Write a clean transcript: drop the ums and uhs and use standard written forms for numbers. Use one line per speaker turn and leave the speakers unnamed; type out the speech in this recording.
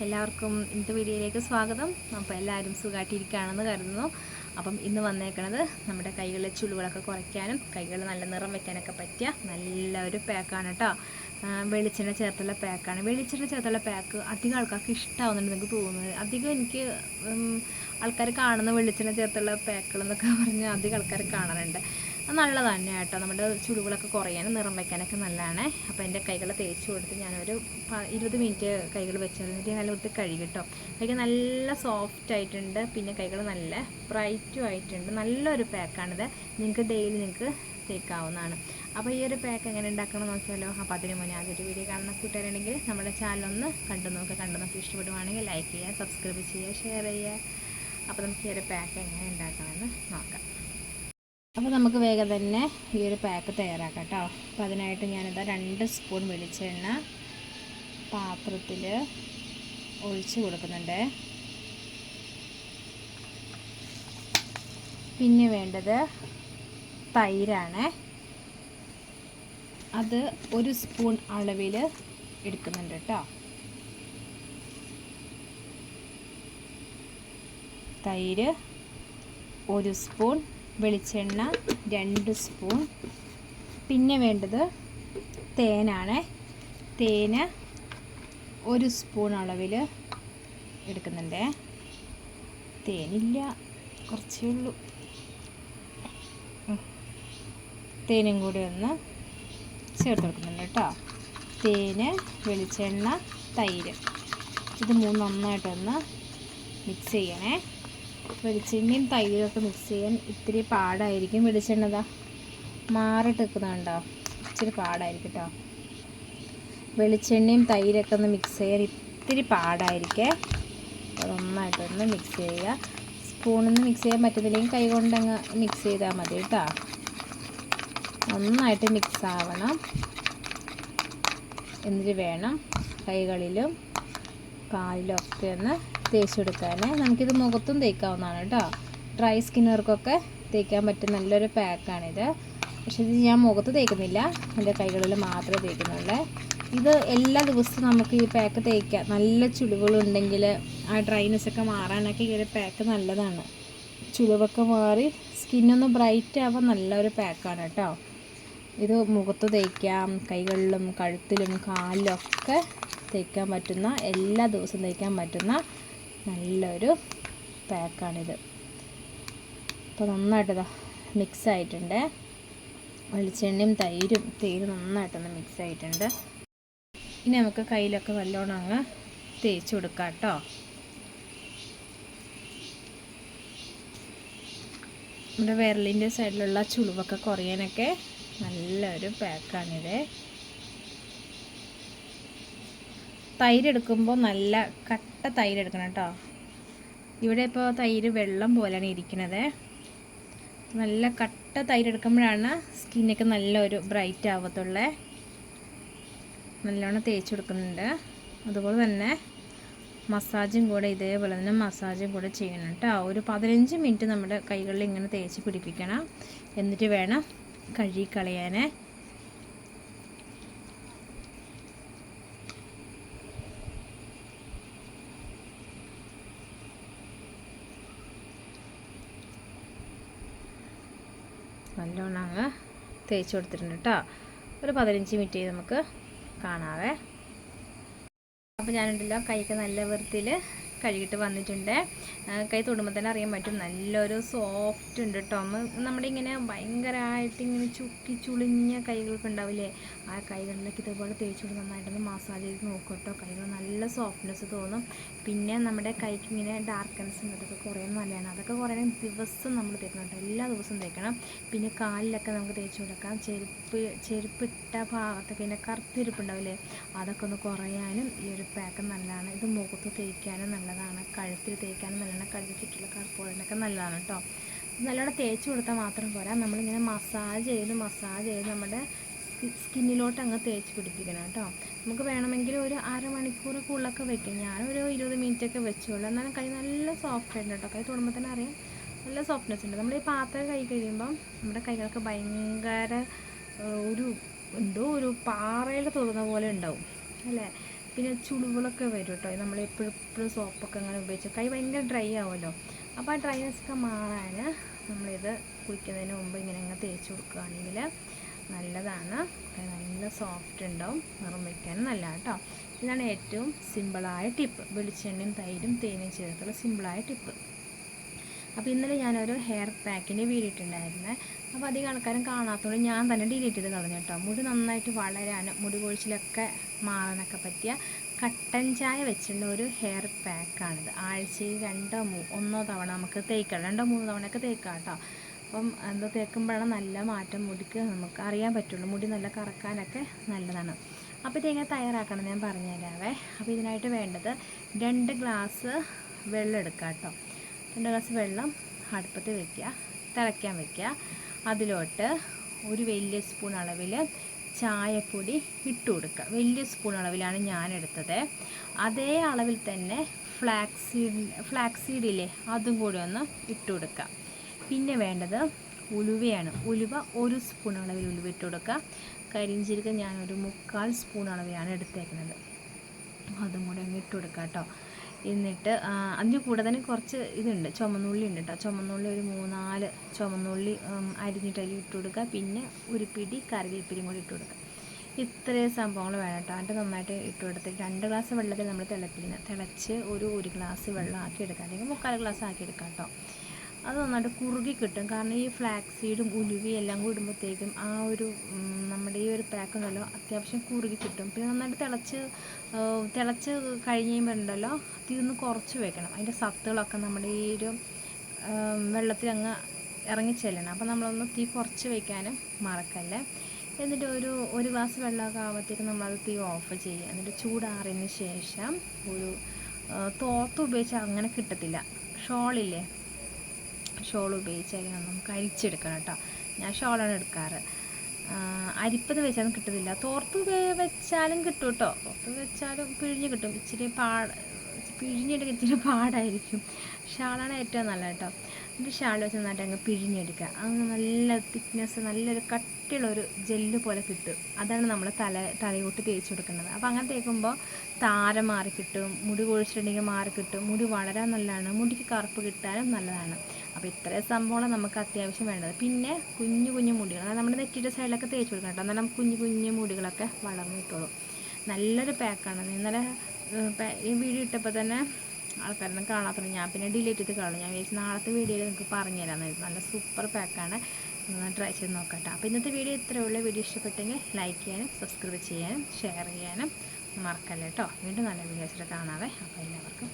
എല്ലാവർക്കും ഇന്നത്തെ വീഡിയോയിലേക്ക് സ്വാഗതം. അപ്പോൾ എല്ലാവരും സുഖമായിട്ടിരിക്കുകയാണെന്ന് കരുതുന്നു. അപ്പം ഇന്ന് വന്നേക്കണത് നമ്മുടെ കൈകളിലെ ചുളിവുകളൊക്കെ കുറയ്ക്കാനും കൈകൾ നല്ല നിറം വയ്ക്കാനൊക്കെ പറ്റിയ നല്ലൊരു പാക്കാണ് കേട്ടോ. വെളിച്ചെണ്ണ ചേർത്തുള്ള പാക്കാണ്. വെളിച്ചെണ്ണ ചേർത്തുള്ള പാക്ക് അധികം ആൾക്കാർക്ക് ഇഷ്ടമാവുന്നുണ്ട് എനിക്ക് തോന്നുന്നത്. അധികം എനിക്ക് ആൾക്കാർ കാണുന്ന വെളിച്ചെണ്ണ ചേർത്തുള്ള പാക്കുകൾ എന്നൊക്കെ പറഞ്ഞ് അധികം ആൾക്കാർ കാണാറുണ്ട്. അത് നല്ലതാണ് കേട്ടോ. നമ്മുടെ ചുളിവുകളൊക്കെ കുറയാനും നിറം വയ്ക്കാനൊക്കെ നല്ലതാണ്. അപ്പോൾ എൻ്റെ കൈകൾ തേച്ച് കൊടുത്ത് ഞാനൊരു 20 മിനിറ്റ് കൈകൾ വെച്ചിരുന്നിട്ട് നല്ല വൃത്തി കഴുകി കേട്ടോ. കൈകൾ നല്ല സോഫ്റ്റ് ആയിട്ടുണ്ട്. പിന്നെ കൈകൾ നല്ല ബ്രൈറ്റും ആയിട്ടുണ്ട്. നല്ലൊരു പാക്കാണിത്. നിങ്ങൾക്ക് ഡെയിലി നിങ്ങൾക്ക് തേക്കാവുന്നതാണ്. അപ്പോൾ ഈ ഒരു പാക്ക് എങ്ങനെ ഉണ്ടാക്കണം നോക്കിയാലോ. അപ്പോൾ അതിന് മുന്നേ ആദ്യൊരു വീഡിയോ കാണുന്ന കൂട്ടുകാരുണ്ടെങ്കിൽ നമ്മുടെ ചാനലൊന്ന് കണ്ടു നോക്കി ഇഷ്ടപ്പെടുവാണെങ്കിൽ ലൈക്ക് ചെയ്യുക, സബ്സ്ക്രൈബ് ചെയ്യുക, ഷെയർ ചെയ്യുക. അപ്പോൾ നമുക്ക് ഈ ഒരു പാക്ക് എങ്ങനെ ഉണ്ടാക്കണമെന്ന് നോക്കാം. അപ്പോൾ നമുക്ക് വേഗം തന്നെ ഈ ഒരു പാക്ക് തയ്യാറാക്കാം കേട്ടോ. അപ്പോൾ അതിനായിട്ട് ഞാനിതാ 2 സ്പൂൺ വെളിച്ചെണ്ണ പാത്രത്തിൽ ഒഴിച്ച് കൊടുക്കുന്നുണ്ട്. പിന്നെ വേണ്ടത് തൈരാണ്. അത് 1 സ്പൂൺ അളവിൽ എടുക്കുന്നുണ്ട് കേട്ടോ. തൈര് 1 സ്പൂൺ, വെളിച്ചെണ്ണ 2 സ്പൂൺ. പിന്നെ വേണ്ടത് തേനാണ്. തേന് 1 സ്പൂൺ അളവിൽ എടുക്കുന്നുണ്ട്. തേനില്ല, കുറച്ചേ ഉള്ളൂ. തേനും കൂടി ഒന്ന് ചേർത്ത് കൊടുക്കുന്നുണ്ട് കേട്ടോ. തേന്, വെളിച്ചെണ്ണ, തൈര്, ഇത് മൂന്നും നന്നായിട്ടൊന്ന് മിക്സ് ചെയ്യണേ. വെളിച്ചെണ്ണയും തൈരൊക്കെ മിക്സ് ചെയ്യാൻ ഇത്തിരി പാടായിരിക്കും. വെളിച്ചെണ്ണ മാറിട്ട് വെക്കുന്നുണ്ടോ, ഇച്ചിരി പാടായിരിക്കും കേട്ടോ. വെളിച്ചെണ്ണയും തൈരൊക്കെ ഒന്ന് മിക്സ് ചെയ്യാൻ ഇത്തിരി പാടായിരിക്കേ. നന്നായിട്ടൊന്ന് മിക്സ് ചെയ്യുക. സ്പൂണിൽ നിന്ന് മിക്സ് ചെയ്യാൻ പറ്റുന്നില്ലെങ്കിൽ കൈ കൊണ്ടങ്ങ് മിക്സ് ചെയ്താൽ മതി കേട്ടോ. നന്നായിട്ട് മിക്സ് ആവണം. എന്നിട്ട് വേണം കൈകളിലും കാലിലും ഒക്കെ ഒന്ന് തേച്ചെടുക്കാൻ. നമുക്കിത് മുഖത്തും തേക്കാവുന്നതാണ് കേട്ടോ. ഡ്രൈ സ്കിന്നുകാർക്കൊക്കെ തേക്കാൻ പറ്റും നല്ലൊരു പാക്കാണിത്. പക്ഷേ ഇത് ഞാൻ മുഖത്ത് തേക്കുന്നില്ല, എൻ്റെ കൈകളിൽ മാത്രമേ തേക്കുന്നുള്ളൂ. ഇത് എല്ലാ ദിവസവും നമുക്ക് ഈ പാക്ക് തേക്കാം. നല്ല ചുളിവുകളുണ്ടെങ്കിൽ ആ ഡ്രൈനെസ്സൊക്കെ മാറാനൊക്കെ ഈ ഒരു പാക്ക് നല്ലതാണ്. ചുളിവൊക്കെ മാറി സ്കിന്നൊന്ന് ബ്രൈറ്റ് ആവാൻ നല്ലൊരു പാക്കാണ് കേട്ടോ. ഇത് മുഖത്ത് തേക്കാം, കൈകളിലും കഴുത്തിലും കാലിലും ഒക്കെ തേക്കാൻ പറ്റുന്ന, എല്ലാ ദിവസവും തേക്കാൻ പറ്റുന്ന നല്ലൊരു പാക്കാണിത്. അപ്പോൾ നന്നായിട്ടിതാ മിക്സ് ആയിട്ടുണ്ട്. വെളിച്ചെണ്ണയും തൈരും തേനും നന്നായിട്ടൊന്ന് മിക്സ് ആയിട്ടുണ്ട്. ഇനി നമുക്ക് കയ്യിലൊക്കെ നല്ലോണം അങ്ങ് തേച്ച് കൊടുക്കാം കേട്ടോ. നമ്മുടെ വിരലിൻ്റെ സൈഡിലുള്ള ചുളിവൊക്കെ കുറയാനൊക്കെ നല്ലൊരു പാക്കാണിത്. തൈര് എടുക്കുമ്പോൾ നല്ല കട്ട തൈര് എടുക്കണം കേട്ടോ. ഇവിടെ ഇപ്പോൾ തൈര് വെള്ളം പോലെയാണ് ഇരിക്കുന്നത്. നല്ല കട്ട തൈര് എടുക്കുമ്പോഴാണ് സ്കിന്നൊക്കെ നല്ലൊരു ബ്രൈറ്റ് ആവത്തുള്ളേ. നല്ലോണം തേച്ച് കൊടുക്കുന്നുണ്ട്. അതുപോലെ തന്നെ മസാജും കൂടെ ഇതേപോലെ തന്നെ മസാജും കൂടെ ചെയ്യണം കേട്ടോ. ഒരു 15 മിനിറ്റ് നമ്മുടെ കൈകളിൽ ഇങ്ങനെ തേച്ച് പിടിപ്പിക്കണം. എന്നിട്ട് വേണം കഴുകി കളയാൻ. നല്ലോണം അങ്ങ് തേച്ച് കൊടുത്തിട്ടുണ്ട് കേട്ടോ. ഒരു 15 മിനിറ്റ് നമുക്ക് കാണാവേ. അപ്പോൾ ഞാനുണ്ടല്ലോ കൈക്ക് നല്ല വൃത്തിയിൽ കഴുകിയിട്ട് വന്നിട്ടുണ്ട്. കൈ തൊടുമ്പോൾ തന്നെ അറിയാൻ പറ്റും നല്ലൊരു സോഫ്റ്റ് ഉണ്ട് കേട്ടോ. നമ്മുടെ ഇങ്ങനെ ഭയങ്കരമായിട്ട് ഇങ്ങനെ ചുക്കി ചുളിഞ്ഞ കൈകൾക്ക് ഉണ്ടാവില്ലേ, ആ കൈകളിലേക്ക് ഇതുപോലെ തേച്ചുകൊണ്ട് നന്നായിട്ടൊന്ന് മസാജ് ചെയ്ത് നോക്കും കേട്ടോ. കൈകൾ നല്ല സോഫ്റ്റ്നെസ് തോന്നും. പിന്നെ നമ്മുടെ കൈക്ക് ഇങ്ങനെ ഡാർക്കൻസ് ഉണ്ട്, അതൊക്കെ കുറേ നല്ലതാണ്. അതൊക്കെ കുറേ ദിവസം നമ്മൾ തേക്കണം കേട്ടോ, എല്ലാ ദിവസവും തേക്കണം. പിന്നെ കാലിലൊക്കെ നമുക്ക് തേച്ച് കൊടുക്കാം. ചെരുപ്പിട്ട ഭാഗത്തൊക്കെ ഇങ്ങനെ കറുത്തിരിപ്പുണ്ടാവില്ലേ, അതൊക്കെ ഒന്ന് കുറയാനും ഈ ഒരു പാക്ക് നല്ലതാണ്. ഇത് മുഖത്ത് തേക്കാനും നല്ലതാണ്, കഴുത്തിൽ തേക്കാനും നല്ലതാണ്, കഴുത്തിൽ ചുറ്റുള്ള കറുപ്പുകളിനൊക്കെ നല്ലതാണ് കേട്ടോ. നല്ലോണം തേച്ച് കൊടുത്താൽ മാത്രം പോരാ, നമ്മളിങ്ങനെ മസാജ് ചെയ്ത് നമ്മുടെ സ്കിന്നിലോട്ട് അങ്ങ് തേച്ച് പിടിപ്പിക്കണം കേട്ടോ. നമുക്ക് വേണമെങ്കിൽ ഒരു അരമണിക്കൂറൊക്കെ വെക്കും. ഞാനൊരു 20 മിനിറ്റൊക്കെ വെച്ചോളൂ. എന്നാലും കൈ നല്ല സോഫ്റ്റ് ആയിട്ട് കേട്ടോ. കൈ തൊടുമ്പോൾ തന്നെ അറിയാം നല്ല സോഫ്റ്റ്നെസ് ഉണ്ട്. നമ്മൾ ഈ പാത്രം കൈ കഴിയുമ്പം നമ്മുടെ കൈകൾക്ക് ഭയങ്കര ഒരു പാറയിൽ തൊടുന്ന പോലെ ഉണ്ടാവും അല്ലേ. പിന്നെ ചുളിവുകളൊക്കെ വരും കേട്ടോ. നമ്മൾ എപ്പോഴും സോപ്പൊക്കെ അങ്ങനെ ഉപയോഗിച്ച് കൈ ഭയങ്കര ഡ്രൈ ആവുമല്ലോ. അപ്പോൾ ആ ഡ്രൈനെസ്സൊക്കെ മാറാൻ നമ്മളിത് കുളിക്കുന്നതിന് മുമ്പ് ഇങ്ങനെ അങ്ങ് തേച്ച് കൊടുക്കുകയാണെങ്കിൽ നല്ലതാണ്. നല്ല സോഫ്റ്റ് ഉണ്ടാവും, നിറം വയ്ക്കാനും നല്ല കേട്ടോ. ഇതാണ് ഏറ്റവും സിമ്പിളായ ടിപ്പ്, വെളിച്ചെണ്ണയും തൈരും തേനും ചേർത്തുള്ള സിമ്പിളായ ടിപ്പ്. അപ്പോൾ ഇന്നലെ ഞാനൊരു ഹെയർ പാക്കിൻ്റെ വീഡിയോ ഇട്ടിട്ടുണ്ടായിരുന്നേ. അപ്പോൾ അധികം ആൾക്കാരും കാണാത്തതുകൊണ്ട് ഞാൻ തന്നെ ഡിലീറ്റ് ചെയ്ത് കളഞ്ഞു കേട്ടോ. മുടി നന്നായിട്ട് വളരാനും മുടി കൊഴിച്ചിലൊക്കെ മാറാനൊക്കെ പറ്റിയ കട്ടൻ ചായ വെച്ചുള്ള ഒരു ഹെയർ പാക്കാണിത്. ആഴ്ചയിൽ 1 തവണ നമുക്ക് തേക്കാം, 2-3 തവണയൊക്കെ തേക്കാം കേട്ടോ. അപ്പം എന്താ തേക്കുമ്പോഴാണ് നല്ല മാറ്റം മുടിക്ക് നമുക്ക് അറിയാൻ പറ്റുള്ളൂ. മുടി നല്ല കറക്കാനൊക്കെ നല്ലതാണ്. അപ്പോൾ ഇതെങ്ങനെ തയ്യാറാക്കണം ഞാൻ പറഞ്ഞുതരാവേ. അപ്പോൾ ഇതിനായിട്ട് വേണ്ടത് 2 ഗ്ലാസ് വെള്ളം എടുക്കുക കേട്ടോ. 2 ഗ്ലാസ് വെള്ളം അടുപ്പത്ത് വയ്ക്കുക, തിളയ്ക്കാൻ വയ്ക്കുക. അതിലോട്ട് ഒരു വലിയ സ്പൂൺ അളവിൽ ചായപ്പൊടി ഇട്ട് കൊടുക്കുക. വലിയ സ്പൂൺ അളവിലാണ് ഞാൻ എടുത്തത്. അതേ അളവിൽ തന്നെ ഫ്ലാക്സീഡില്ലേ, അതും കൂടി ഒന്ന് ഇട്ട് കൊടുക്കുക. പിന്നെ വേണ്ടത് ഉലുവയാണ്. ഉലുവ 1 സ്പൂൺ അളവിൽ ഉലുവ ഇട്ട് കൊടുക്കുക. കരിഞ്ചീരകം ഞാനൊരു 3/4 സ്പൂൺ അളവിലാണ് എടുത്തേക്കുന്നത്, അതും കൂടി അങ്ങ് ഇട്ട് കൊടുക്കുക കേട്ടോ. എന്നിട്ട് അതിന് കൂടെ തന്നെ കുറച്ച് ഇതുണ്ട്, ചുമന്നുള്ളി ഉണ്ട് കേട്ടോ. ചുമന്നുള്ളി ഒരു 3-4 ചുമന്നുള്ളി അരിഞ്ഞിട്ട് അതിൽ ഇട്ട് കൊടുക്കുക. പിന്നെ ഒരു പിടി കറിവേപ്പിലയും കൂടി ഇട്ട് കൊടുക്കുക. ഇത്രയും സംഭവങ്ങൾ വേണം കേട്ടോ. അതിൻ്റെ നന്നായിട്ട് ഇട്ട് കൊടുത്തിട്ട് 2 ഗ്ലാസ് വെള്ളത്തിൽ നമ്മൾ തിളച്ച് ഒരു ഗ്ലാസ് വെള്ളം ആക്കി എടുക്കാം, അല്ലെങ്കിൽ 3/4 ഗ്ലാസ് ആക്കി എടുക്കാം കേട്ടോ. അത് നന്നായിട്ട് കുറുകി കിട്ടും. കാരണം ഈ ഫ്ലാക്സീഡും ഉലുവയും എല്ലാം കൂടി ഇടുമ്പോഴത്തേക്കും ആ ഒരു നമ്മുടെ ഈ ഒരു പാക്ക് ഉണ്ടല്ലോ അത്യാവശ്യം കുറുകി കിട്ടും. പിന്നെ നന്നായിട്ട് തിളച്ച് കഴിയുമ്പോൾ ഉണ്ടല്ലോ തീർന്ന് കുറച്ച് വെക്കണം. അതിൻ്റെ സത്തുകളൊക്കെ നമ്മുടെ ഈ ഒരു വെള്ളത്തിൽ അങ്ങ് ഇറങ്ങിച്ചെല്ലണം. അപ്പോൾ നമ്മളൊന്ന് തീ കുറച്ച് വയ്ക്കാനും മറക്കല്ലേ. എന്നിട്ട് ഒരു ഗ്ലാസ് വെള്ളമൊക്കെ ആകുമ്പോഴത്തേക്കും നമ്മളത് തീ ഓഫ് ചെയ്യുക. എന്നിട്ട് ചൂടാറിയതിന് ശേഷം ഒരു തോർത്ത് ഉപയോഗിച്ചാൽ അങ്ങനെ കിട്ടത്തില്ല, ഷോളില്ലേ, ഷോൾ ഉപയോഗിച്ചാൽ നമുക്ക് അരിച്ചെടുക്കണം കേട്ടോ. ഞാൻ ഷോളാണ് എടുക്കാറ്. അരിപ്പത് വെച്ചാലും കിട്ടുന്നില്ല. തോർത്ത് വെച്ചാലും കിട്ടും കേട്ടോ. തോർത്ത് വെച്ചാലും പിഴിഞ്ഞ് കിട്ടും. പിഴിഞ്ഞെടുക്കാൻ ഇച്ചിരി പാടായിരിക്കും. ഷാളാണ് ഏറ്റവും നല്ല കേട്ടോ. എന്നിട്ട് ഷാൾ വെച്ച് നന്നായിട്ട് അങ്ങ് പിഴിഞ്ഞെടുക്കുക. അങ്ങ് നല്ല തിക്നെസ്, നല്ലൊരു കട്ടിയുള്ളൊരു ജെല്ല് പോലെ കിട്ടും. അതാണ് നമ്മൾ തലയോട്ട് തേച്ച് കൊടുക്കുന്നത്. അപ്പോൾ അങ്ങനെ തേക്കുമ്പോൾ താരം മാറി കിട്ടും, മുടി കൊഴിച്ചിട്ടുണ്ടെങ്കിൽ മാറി കിട്ടും, മുടി വളരാൻ നല്ലതാണ്, മുടിക്ക് കറുപ്പ് കിട്ടാനും നല്ലതാണ്. അപ്പോൾ ഇത്രയും സംഭവമാണ് നമുക്ക് അത്യാവശ്യം വേണ്ടത്. പിന്നെ കുഞ്ഞു മുടികൾ, അതായത് നമ്മുടെ നെറ്റിയുടെ സൈഡിലൊക്കെ തേച്ച് കൊടുക്കണം കേട്ടോ. എന്നാലും കുഞ്ഞു മുടികളൊക്കെ വളർന്നു കിട്ടുള്ളൂ. നല്ലൊരു പാക്കാണ്. ഇന്നലെ ഈ വീഡിയോ ഇട്ടപ്പോൾ തന്നെ ആൾക്കാരൊന്നും കാണാത്തുള്ളൂ. ഞാൻ പിന്നെ ഡിലീറ്റ് ചെയ്ത് കളഞ്ഞു. ഞാൻ വിചാരിച്ചു നാളത്തെ വീഡിയോയിൽ നിങ്ങൾക്ക് പറഞ്ഞു തരാമെന്നായിരുന്നു. നല്ല സൂപ്പർ പാക്കാണ്, ട്രൈ ചെയ്ത് നോക്കട്ടെ. അപ്പോൾ ഇന്നത്തെ വീഡിയോ ഇത്രയേ ഉള്ളൂ. വീഡിയോ ഇഷ്ടപ്പെട്ടെങ്കിൽ ലൈക്ക് ചെയ്യാനും സബ്സ്ക്രൈബ് ചെയ്യാനും ഷെയർ ചെയ്യാനും മറക്കല്ലേ കേട്ടോ. വീണ്ടും നല്ല വീഡിയോസിൽ കാണാവേ. അപ്പോൾ എല്ലാവർക്കും